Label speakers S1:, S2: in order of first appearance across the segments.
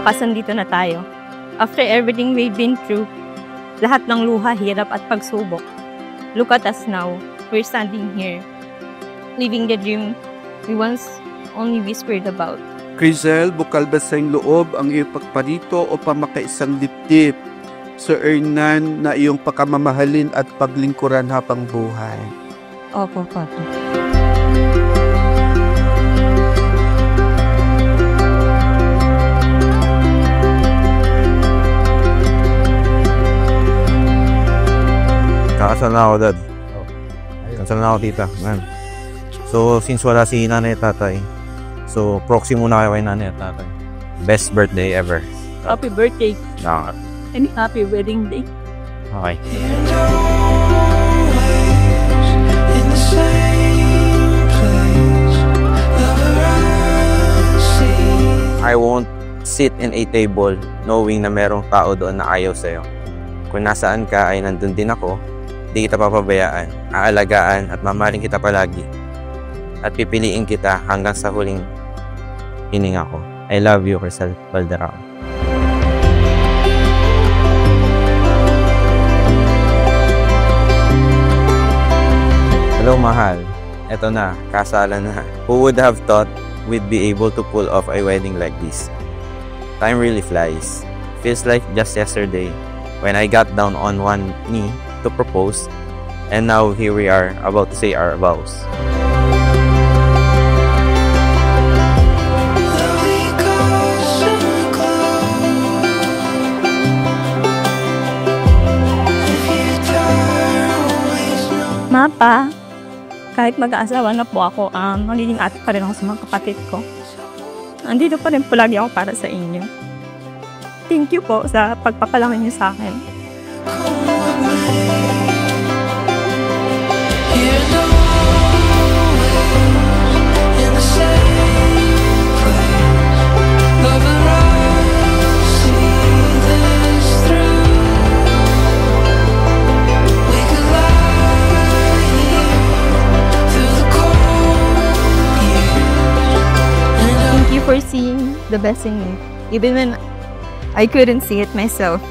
S1: wakas nandito na tayo. After everything we've been through, lahat ng luha, hirap at pagsubok. Look at us now. We're standing here, living the dream we once only whispered about.
S2: Crizel, bukal ba sa iyong loob ang iyong pagparito o pamakaisang dibdib sa Hernan na iyong pakamamahalin at paglingkuran habang buhay?
S1: Opo, Papa.
S3: Kakasal na ako, Dad. Kakasal na ako, Tita. Man. So, since wala si nanay at tatay, so, proxy muna kayo kay nanay at tatay. Best birthday ever.
S1: Happy birthday.
S3: Nakaka.
S1: And happy wedding day.
S3: Okay. I won't sit in a table knowing na merong tao doon na ayaw sa'yo. Kung nasaan ka ay nandun din ako, di kita papabayaan, aalagaan at mamahalin kita palagi. At pipiliin kita hanggang sa huling hininga ko. I love you, Crizel Valderrama. Hello, mahal. Eto na, kasalan na. Who would have thought we'd be able to pull off a wedding like this? Time really flies. Feels like just yesterday when I got down on one knee to propose, and now here we are about to say our vows.
S1: Mapa, kahit mag-aasawa na po ako, magiging ate pa rin ako sa mga kapatid ko. Andito pa rin po lagi ako para sa inyo. Thank you po sa pagpapalaki niyo sa akin. Thank you for seeing the best in me, even when I couldn't see it myself.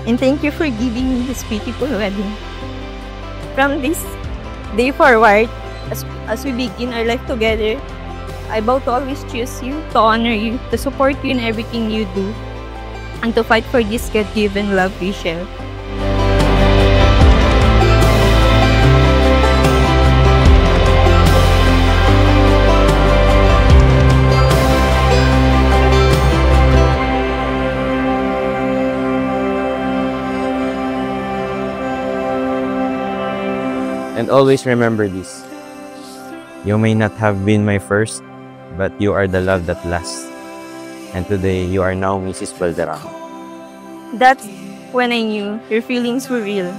S1: And thank you for giving me this beautiful wedding. From this day forward, as we begin our life together, I vow to always choose you, to honor you, to support you in everything you do, and to fight for this God-given love we share.
S3: And always remember this. You may not have been my first, but you are the love that lasts. And today, you are now Mrs. Valderrama.
S1: That's when I knew your feelings were real.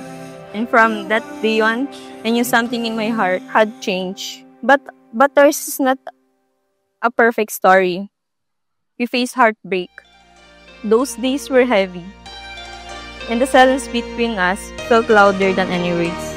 S1: And from that day on, I knew something in my heart had changed. But ours is not a perfect story. We faced heartbreak. Those days were heavy. And the silence between us felt louder than any words.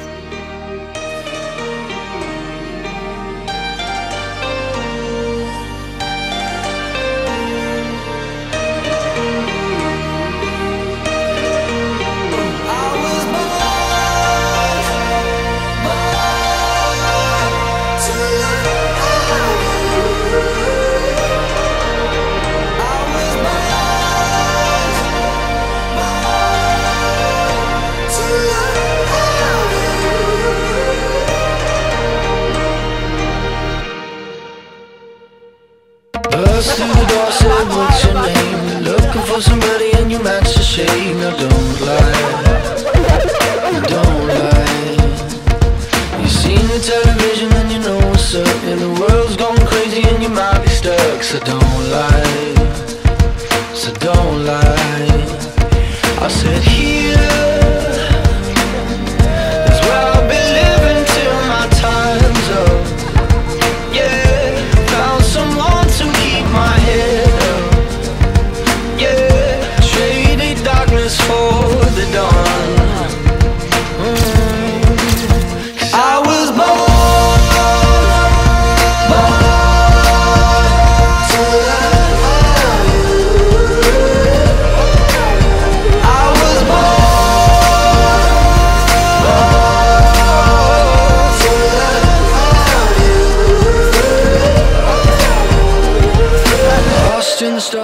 S4: Bust through the door, said, what's your name? Looking for somebody and you match the shade. Now don't lie, don't lie. You seen the television and you know what's up. And the world's gone crazy and you might be stuck. So don't lie, so don't lie. I said here is where I'll be living till my time's up. Yeah, found someone to keep my head up. Yeah,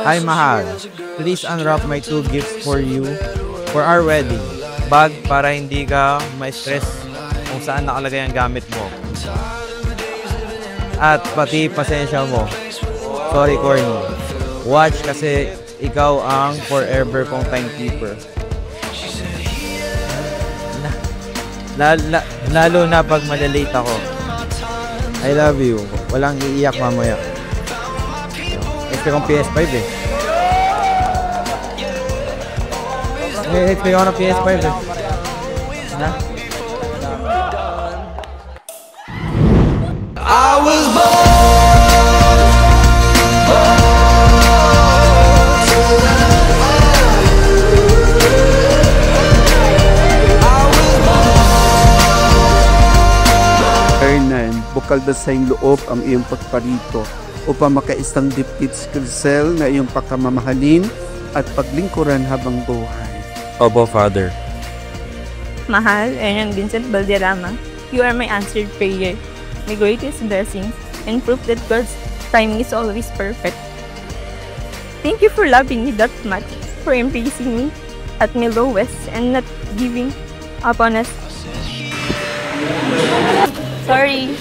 S3: Hi, Mahal. Please unwrap my 2 gifts for you for our wedding. Bag para hindi ka ma-stress kung saan nakalagay ang gamit mo. At pati pasensya mo. Sorry, Corny. Watch kasi ikaw ang forever kong timekeeper. Lalo na pag malalate ako. I love you. Walang iiyak mamaya. Expect kong PS5 eh. Expect ko ng PS5 eh. Na?
S4: I was born to
S2: Hernan, bukal ba sa iyong loob ang iyong pagparito upang makaisang dipit si Crisel na iyong pakamamahalin at paglingkuran habang buhay?
S3: Opo, Father.
S1: Mahal, Hernan Vincent Valderrama, you are my answered prayer, my greatest blessings, and proof that God's timing is always perfect. Thank you for loving me that much, for embracing me at my lowest, and not giving up on us. Sorry.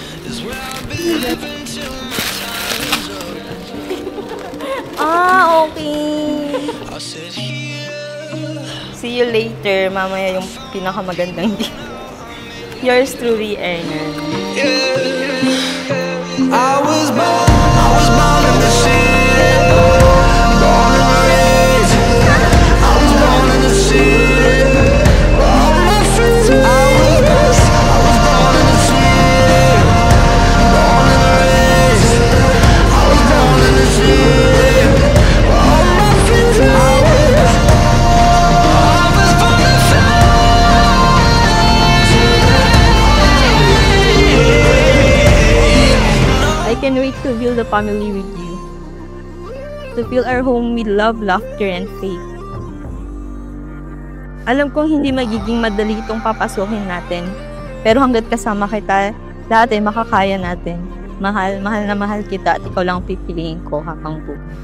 S1: Okay. See you later. Mamaya yung pinakamagandang gift. Yours truly, Hernan.
S4: I was born in the city, born and raised. I was born in the city, all my friends. I was born in the city, born and raised. I was born in the city, all my friends. I was born in
S1: I can't wait to build a family with you. To fill our home with love, laughter, and faith. Alam kong hindi magiging madali itong papasukin natin. Pero hanggat kasama kita, lahat ay makakaya natin. Mahal, mahal na mahal kita at ikaw lang pipiliin ko habang buhay.